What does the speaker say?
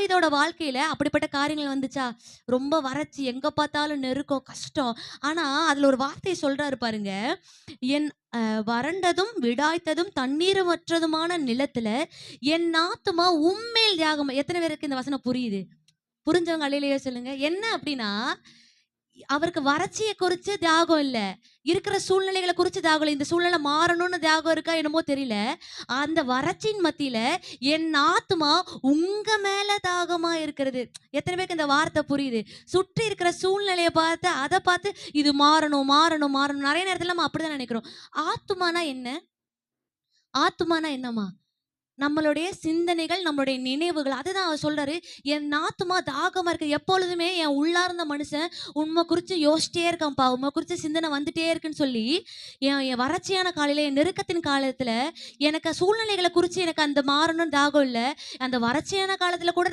தாவீதோட வாழ்க்கையில அப்படிப்பட்ட காரியங்கள் வந்துச்சா? ரொம்ப வறட்சி, எங்க பார்த்தாலும் நெருக்கம், கஷ்டம். ஆனா, அதுல ஒரு வார்த்தை சொல்றாரு பாருங்க. என் வறண்டதும், விடாய்த்ததும், தண்ணீரமற்றதுமான நிலத்தில என் ஆத்துமா உம்மேல் தியாகம். எத்தன பேருக்கு இந்த வசனம் புரியுது? புரிஞ்சவங்க அல்லேலூயா சொல்லுங்க. என்ன அப்டின்னா, அவருக்கு வறட்சிய குறிச்சு தியாகம் இல்ல. இருக்கிற சூழ்நிலைகள குறிச்சு தியாகம் இல்ல. இந்த சூழ்நிலை மாறணும்னு தியாகம் இருக்கா என்னமோ தெரியல. அந்த வறட்சியின் மத்தியில என் ஆத்துமா உங்க மேல தாகமா இருக்கிறது. எத்தன பேருக்கு இந்த வார்த்தை புரியுது? சுற்றி இருக்கிற சூழ்நிலைய பார்த்து, அத பார்த்து இது மாறணும், மாறணும், மாறணும். நெறைய நேரத்துல நம்ம அப்படிதான் நெனைக்கிறோம். ஆத்துமானா என்ன? ஆத்துமானா என்னம்மா? நம்மளுடைய சிந்தனைகள், நம்மளுடைய நினைவுகள். அதுதான் அவர் சொல்றாரு. என் ஆத்துமா தாகமா இருக்கு. எப்பொழுதுமே என் உள்ளார்ந்த மனுஷன் உம்ம குறிச்சு யோசிச்சிட்டே இருக்கான்ப்பா. உம்ம குறிச்சு சிந்தனை வந்துட்டே இருக்குன்னு சொல்லி, என் என் வறட்சியான காலையில, என் நெருக்கத்தின் காலத்துல, எனக்கு சூழ்நிலைகள குறிச்சு எனக்கு அந்த மாறணும்னு தாகம் இல்ல. அந்த வறட்சியான காலத்துல கூட